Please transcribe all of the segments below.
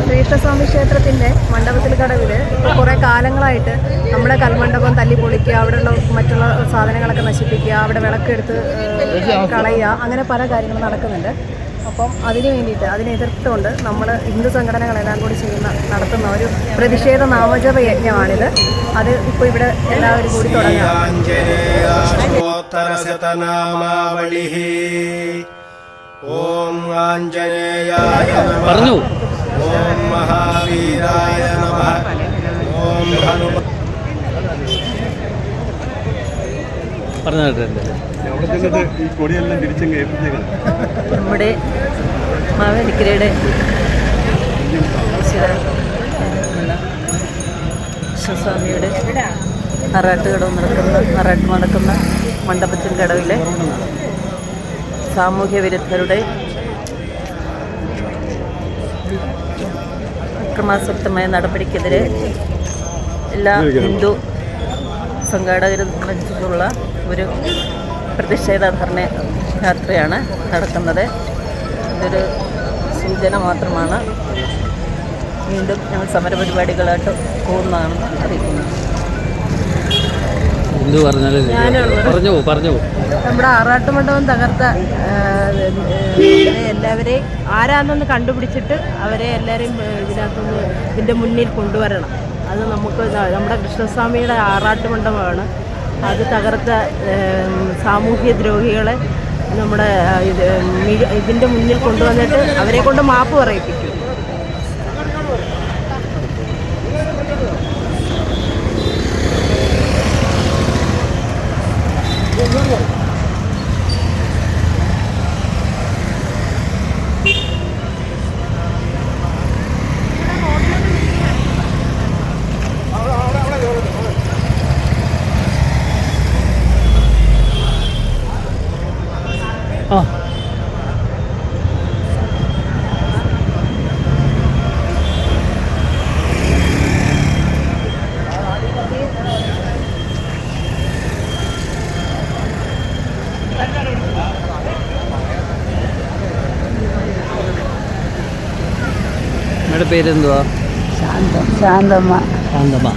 ശ്രീകൃഷ്ണസ്വാമി ക്ഷേത്രത്തിൻ്റെ മണ്ഡപത്തിൽ കടവിൽ ഇപ്പോൾ കുറേ കാലങ്ങളായിട്ട് നമ്മുടെ കൽമണ്ഡപം തല്ലി പൊളിക്കുക, അവിടെയുള്ള മറ്റുള്ള സാധനങ്ങളൊക്കെ നശിപ്പിക്കുക, അവിടെ വിളക്കെടുത്ത് കളയുക, അങ്ങനെ പല കാര്യങ്ങളും നടക്കുന്നുണ്ട്. അപ്പം അതിന് വേണ്ടിയിട്ട് അതിനെ എതിർത്തുകൊണ്ട് നമ്മൾ ഹിന്ദു സംഘടനകളെല്ലാം കൂടി നടത്തുന്ന ഒരു പ്രതിഷേധ നാമജപ യജ്ഞമാണിത്. അത് ഇപ്പോൾ ഇവിടെ എല്ലാവരും കൂടി തുടങ്ങുക. ഓം ആഞ്ജനേയായ നമഃ. പറഞ്ഞു. ഓം മഹാവീരായ നമഃ. ഓം ഹനുമാൻ. നമ്മുടെ മാവേലിക്കരയുടെ കൃഷ്ണസ്വാമിയുടെ ആറാട്ട് നടക്കുന്ന മണ്ഡപത്തിൻ കടവിലെ സാമൂഹ്യ വിരുദ്ധരുടെ അക്രമാസക്തമായ നടപടിക്കെതിരെ എല്ലാ ഹിന്ദു സംഘാടകരും സംബന്ധിച്ചിട്ടുള്ള ഒരു പ്രതിഷേധ ധർണ യാത്രയാണ് നടക്കുന്നത്. ഇതൊരു സൂചന മാത്രമാണ്. വീണ്ടും ഞങ്ങൾ സമരപരിപാടികളായിട്ട് പോകുന്നതാണെന്ന് അറിയിക്കുന്നു. നമ്മുടെ ആറാട്ട് മണ്ഡപം തകർത്ത എല്ലാവരെയും ആരാന്നൊന്ന് കണ്ടുപിടിച്ചിട്ട് അവരെ എല്ലാവരെയും ഇതിൻ്റെ മുന്നിൽ കൊണ്ടുവരണം. അത് നമുക്ക് നമ്മുടെ കൃഷ്ണസ്വാമിയുടെ ആറാട്ട് മണ്ഡപമാണ്. അത് തകർത്ത സാമൂഹ്യ ദ്രോഹികളെ നമ്മുടെ ഇതിൻ്റെ മുന്നിൽ കൊണ്ടുവന്നിട്ട് അവരെ കൊണ്ട് മാപ്പ് പറയിപ്പിക്കും. അമ്മയുടെ പേരെന്തുവാ? ശാന്തമ്മ. ശാന്തമ്മ.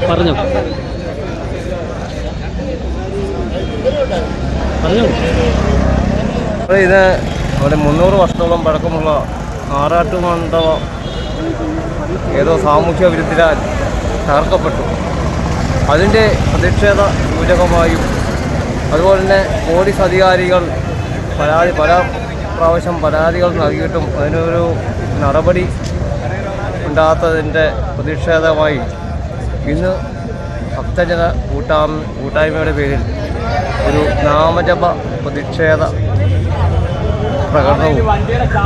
പറഞ്ഞു. ഇത് അവിടെ 300 വർഷത്തോളം പഴക്കമുള്ള ആറാട്ട് മണ്ഡപം ഏതോ സാമൂഹ്യ വിരുദ്ധരാൽ തകർക്കപ്പെട്ടു. അതിൻ്റെ പ്രതിഷേധ സൂചകമായും അതുപോലെ തന്നെ പോലീസ് അധികാരികൾ പല പ്രാവശ്യം പരാതികൾ നൽകിയിട്ടും അതിനൊരു നടപടി ഉണ്ടാകാത്തതിൻ്റെ പ്രതിഷേധമായി ഇന്ന് ഭക്തജന കൂട്ടായ്മയുടെ പേരിൽ ഒരു നാമജപ പ്രതിഷേധ പ്രകടനവും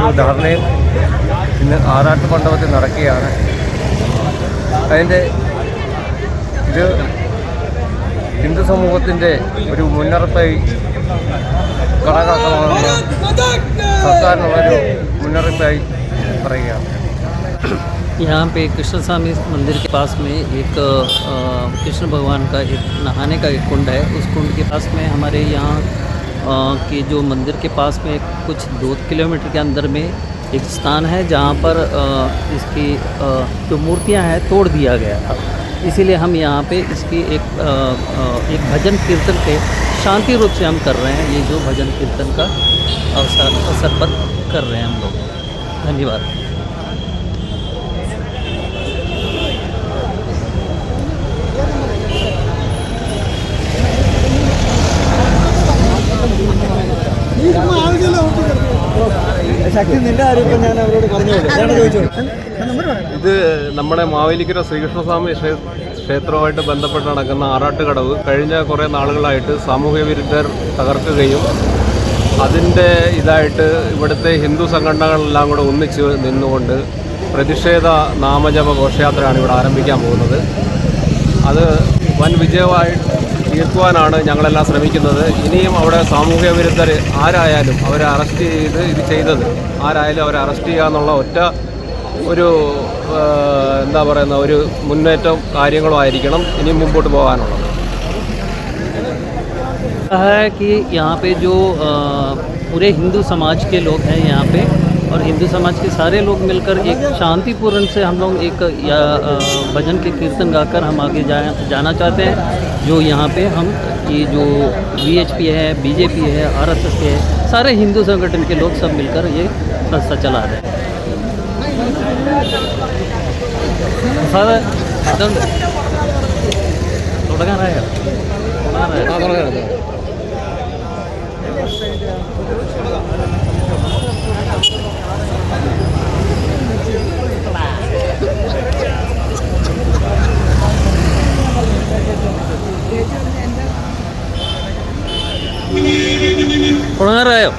ഒരു ധർണയും ഇന്ന് ആറാട്ട് മണ്ഡപത്തിൽ നടക്കുകയാണ്. ഇത് ഹിന്ദു സമൂഹത്തിൻ്റെ ഒരു മുന്നറിയിപ്പായി കണക്കാക്കണമെന്ന് സർക്കാരിനുള്ളൊരു മുന്നറിയിപ്പായി പറയുകയാണ്. यहाँ पे कृष्ण स्वामी मंदिर के पास में एक कृष्ण भगवान का एक नहाने का एक कुंड है. उस कुंड के पास में हमारे यहाँ के जो मंदिर के पास में कुछ 2 किलोमीटर के अंदर में एक स्थान है जहाँ पर इसकी जो मूर्तियाँ हैं तोड़ दिया गया था. इसीलिए हम यहाँ पे इसकी एक भजन कीर्तन के शांति रूप से हम कर रहे हैं. ये जो भजन कीर्तन का अवसर पर कर रहे हैं हम लोग. धन्यवाद. ഇത് നമ്മുടെ മാവേലിക്കര ശ്രീകൃഷ്ണസ്വാമി ക്ഷേത്രവുമായിട്ട് ബന്ധപ്പെട്ട് നടക്കുന്ന ആറാട്ട് കടവ് കഴിഞ്ഞ കുറേ നാളുകളായിട്ട് സാമൂഹ്യ വിരുദ്ധർ തകർക്കുകയും അതിൻ്റെ ഇതായിട്ട് ഇവിടുത്തെ ഹിന്ദു സംഘടനകളെല്ലാം കൂടെ ഒന്നിച്ച് നിന്നുകൊണ്ട് പ്രതിഷേധ നാമജപ ഘോഷയാത്രയാണ് ഇവിടെ ആരംഭിക്കാൻ പോകുന്നത്. അത് വൻ വിജയമായി തീർക്കുവാനാണ് ഞങ്ങളെല്ലാം ശ്രമിക്കുന്നത്. ഇനിയും അവിടെ സാമൂഹ്യ വിരുദ്ധർ ആരായാലും അവരെ അറസ്റ്റ് ചെയ്ത് ഇത് ചെയ്തത് ആരായാലും അവരെ അറസ്റ്റ് ചെയ്യുക എന്നുള്ള ഒറ്റ ഒരു എന്താ പറയുന്ന ഒരു മുന്നേറ്റം കാര്യങ്ങളും ആയിരിക്കണം ഇനി മുമ്പോട്ട് പോകാനുള്ളത്. है कि यहाँ पे जो पूरे हिंदू समाज के लोग हैं यहाँ पे, और हिंदू समाज के सारे लोग मिलकर एक शांतिपूर्ण से हम लोग एक भजन के कीर्तन गाकर हम आगे जाना चाहते हैं। जो यहाँ पे हम ये जो VHP है, BJP है, RSS है, सारे हिंदू संगठन के लोग सब मिलकर ये संस्था चला रहे हैं. सारा തുടങ്ങാറായോ? തുടങ്ങാറായോ?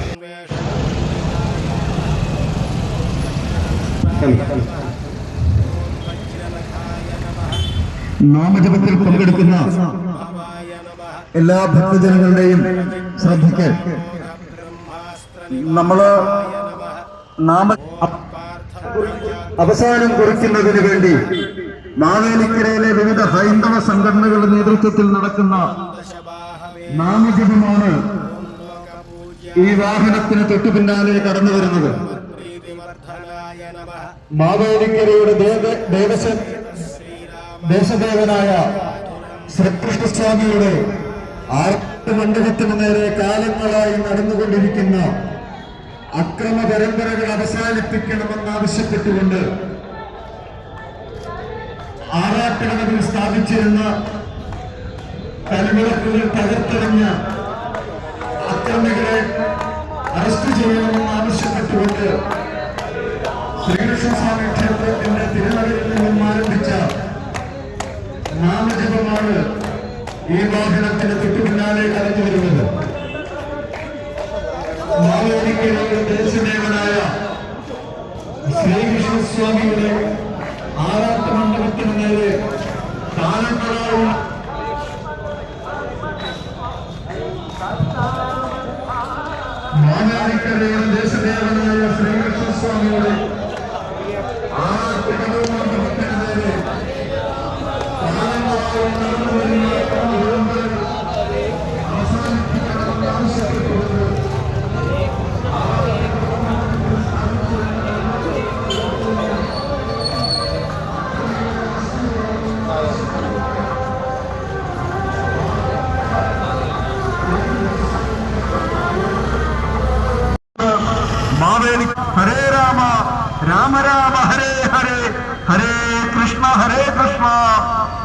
നാമജപത്തിൽ പങ്കെടുക്കുന്ന എല്ലാ ഭക്തജനങ്ങളുടെയും ശ്രദ്ധയ്ക്ക് നമ്മള് അവസാനം കുറിക്കുന്നതിന് വേണ്ടി മാവേലിക്കരയിലെ വിവിധ ഹൈന്ദവ സംഘടനകളുടെ നേതൃത്വത്തിൽ നടക്കുന്ന നാമജപമാണ് ഈ വാഹനത്തിന് തൊട്ടു പിന്നാലെ കടന്നു വരുന്നത്. മാവേലിക്കരയുടെ ദേശദേവനായ ശ്രീകൃഷ്ണസ്വാമിയുടെ മണ്ഡപത്തിന് നേരെ കാലങ്ങളായി നടന്നുകൊണ്ടിരിക്കുന്ന അക്രമ പരമ്പരകൾ അവസാനിപ്പിക്കണമെന്നാവശ്യപ്പെട്ടുകൊണ്ട് ആറാട്ടുകടവിൽ സ്ഥാപിച്ചിരുന്ന കൽവിളക്കുകൾ തകർത്തെറിഞ്ഞ അക്രമികളെ അറസ്റ്റ് ചെയ്യണമെന്നാവശ്യപ്പെട്ടുകൊണ്ട് ശ്രീകൃഷ്ണസ്വാമി ക്ഷേത്രത്തിന്റെ തിരുനടയിൽ നിന്നും ആരംഭിച്ച നാമജപമാണ് ഈ വാഹനത്തിന് തൊട്ടു പിന്നാലെ കടന്നു വരുന്നത്. മാവേലിക്കരയുടെ ദേശദേവനായ ശ്രീകൃഷ്ണസ്വാമിയുടെ ആറാട്ട് മണ്ഡപത്തിന് നേരെ കാലങ്ങളായി മാവേലിക്കരയുടെ ദേശദേവനായ ശ്രീകൃഷ്ണസ്വാമിയുടെ ആറാട്ട് മണ്ഡപത്തിന് നേരെ മാവേലി ഹരേ രാമ രാമ രാമ ഹരേ ഹരേ ഹരേ കൃഷ്ണ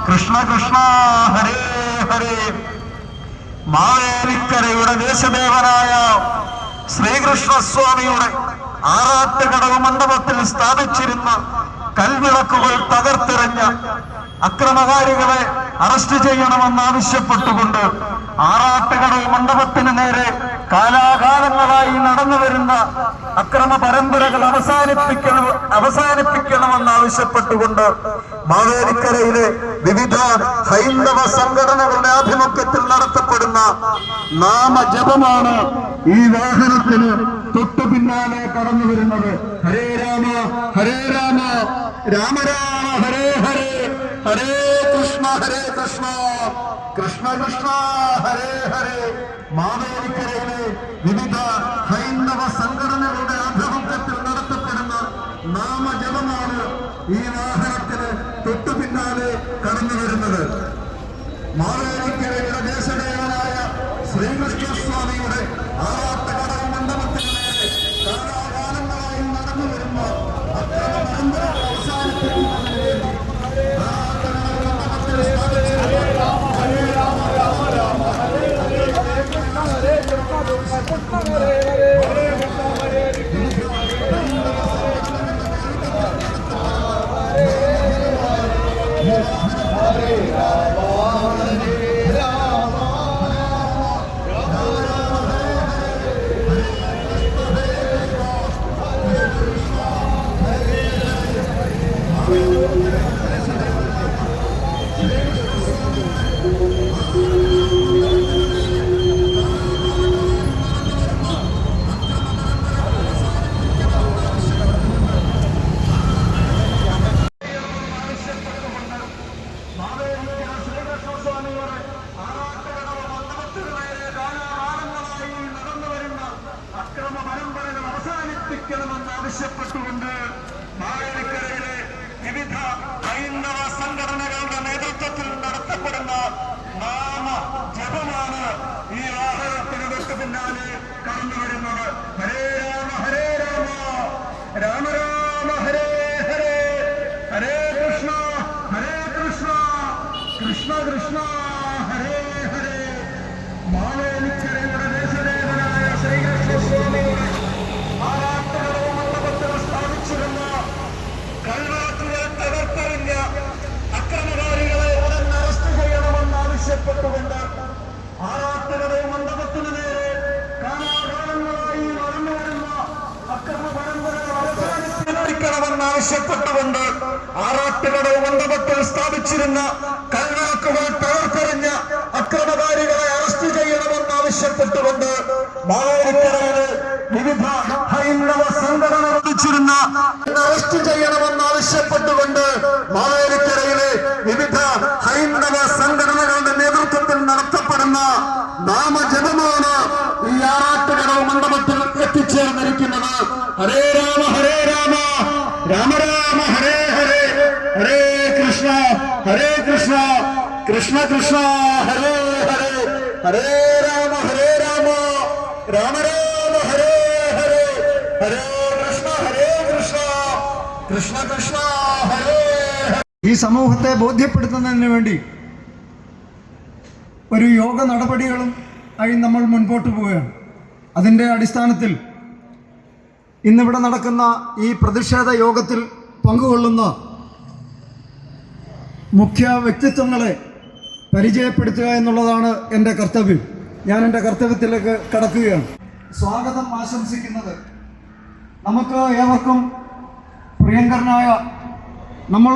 കൃഷ്ണ കൃഷ്ണ ഹരേ ഹരേ. മാവേലിക്കരയുടെ ദേശദേവനായ ശ്രീകൃഷ്ണസ്വാമിയുടെ ആറാട്ടുകടവ് മണ്ഡപത്തിൽ സ്ഥാപിച്ചിരുന്ന കൽവിളക്കുകൾ തകർത്തെറിഞ്ഞ അക്രമകാരികളെ അറസ്റ്റ് ചെയ്യണമെന്നാവശ്യപ്പെട്ടുകൊണ്ട് ആറാട്ടുകടവ് മണ്ഡപത്തിന് നേരെ കാലാകാലങ്ങളായി നടന്നു വരുന്ന അക്രമ പരമ്പരകൾ അവസാനിപ്പിക്കണമെന്നാവശ്യപ്പെട്ടുകൊണ്ട് മാവേലിക്കരയിലെ വിവിധ ഹൈന്ദവ സംഘടനകളുടെ ആഭിമുഖ്യത്തിൽ നടത്തപ്പെടുന്ന നാമജപമാണ് ഈ വാഹനത്തിന് തൊട്ടു പിന്നാലെ കടന്നു വരുന്നത്. ഹരേ രാമ രാമ രാമ ഹരേ ഹരേ ഹരേ കൃഷ്ണ കൃഷ്ണ കൃഷ്ണ ഹരേ ഹരേ. മാവേലിക്കരയിലെ വിവിധ ഹൈന്ദവ സംഘടനകളുടെ ആഭിമുഖ്യത്തിൽ നടത്തപ്പെടുന്ന നാമജപമാണ് ഈ വാഹനത്തിന് തൊട്ടു പിന്നാലെ കടന്നു വരുന്നത്. മാവേലിക്കരയുടെ ദേശദേവനായ ശ്രീകൃഷ്ണസ്വാമിയുടെ ആറാട്ടുകടവ് മണ്ഡപത്തിന് നേരെ കാലാകാലങ്ങളായി നടന്നു വരുന്ന അക്രമ പരമ്പരകൾ അവസാനിപ്പിക്കുന്നതിന് വേണ്ടി സ്ഥാപിക്കണമെന്നാവശ്യപ്പെട്ടുകൊണ്ട് മാവേലിക്കരയിലെ വിവിധ ഹൈന്ദവ സംഘടനകളുടെ നേതൃത്വത്തിൽ നടത്തപ്പെടുന്ന നാമ ജപമാണ് ഈ വാഹനത്തിന് തൊട്ട് പിന്നാലെ കടന്നു വരുന്നത്. ഹരേ രാമ ഹരേ രാമ രാമ രാമ ഹരേ ഹരേ ഹരേ കൃഷ്ണ കൃഷ്ണ കൃഷ്ണ ഹരേ ഹരേ. മാവേലിക്കരയുടെ ദേശദേവനായ ശ്രീകൃഷ്ണസ്വാമിയുടെ ആറാട്ടുകടവ് മണ്ഡപത്തിൽ സ്ഥാപിച്ചിരുന്ന കൽവാക്കുകൾ തകർത്തെറിഞ്ഞ അക്രമകാരികളെ ഉടൻ അറസ്റ്റ് ചെയ്യണമെന്നാവശ്യപ്പെട്ടുകൊണ്ട് ആറാട്ടുകടവ് മണ്ഡപത്തിന് നേരെ കാലാകാലങ്ങളായി നടന്നു വരുന്ന അക്രമ പരമ്പരകൾ അവസാനിപ്പിക്കണമെന്നാവശ്യപ്പെട്ടുകൊണ്ട് ആറാട്ടുകടവ് മണ്ഡപത്തിൽ സ്ഥാപിച്ചിരുന്ന കൽവാക്കുകൾ തകർത്തെറിഞ്ഞ അക്രമകാരികളെ അറസ്റ്റ് ചെയ്യണമെന്നാവശ്യപ്പെട്ടുകൊണ്ട് മാവേലിക്കരയിലെ വിവിധ ഹൈന്ദവ സംഘടന നടത്തിച്ചിരുന്ന അറസ്റ്റ് ചെയ്യണമെന്നാവശ്യപ്പെട്ടുകൊണ്ട് മാവേലിക്കരയിലെ വിവിധ ഹൈന്ദവ സംഘടനകളുടെ നേതൃത്വത്തിൽ നടത്തപ്പെടുന്ന നാമജപമാണ് ഈ ആറാട്ടുകടവ് മണ്ഡപത്തിൽ എത്തിച്ചേർന്നിരിക്കുന്നത്. ഹരേ രാമ രാമ രാമ ഹരേ ഹരേ ഹരേ കൃഷ്ണ കൃഷ്ണ കൃഷ്ണ ഹരേ ഹരേ ഹരേ രാമ രാമ രാമ ഹരേ ഹരേ ഹരേ കൃഷ്ണ കൃഷ്ണ കൃഷ്ണ ഹരേ. ഈ സമൂഹത്തെ ബോധ്യപ്പെടുത്തുന്നതിന് വേണ്ടി ഒരു യോഗ നടപടികളും ആയി നമ്മൾ മുൻപോട്ട് പോവുകയാണ്. അതിൻ്റെ അടിസ്ഥാനത്തിൽ ഇന്നിവിടെ നടക്കുന്ന ഈ പ്രതിഷേധ യോഗത്തിൽ പങ്കുകൊള്ളുന്ന മുഖ്യ വ്യക്തിത്വങ്ങളെ പരിചയപ്പെടുത്തുക എന്നുള്ളതാണ് എൻ്റെ കർത്തവ്യം. ഞാൻ എൻ്റെ കർത്തവ്യത്തിലേക്ക് കടക്കുകയാണ്. സ്വാഗതം ആശംസിക്കുന്നത് നമുക്ക് ഏവർക്കും പ്രിയങ്കരനായ നമ്മൾ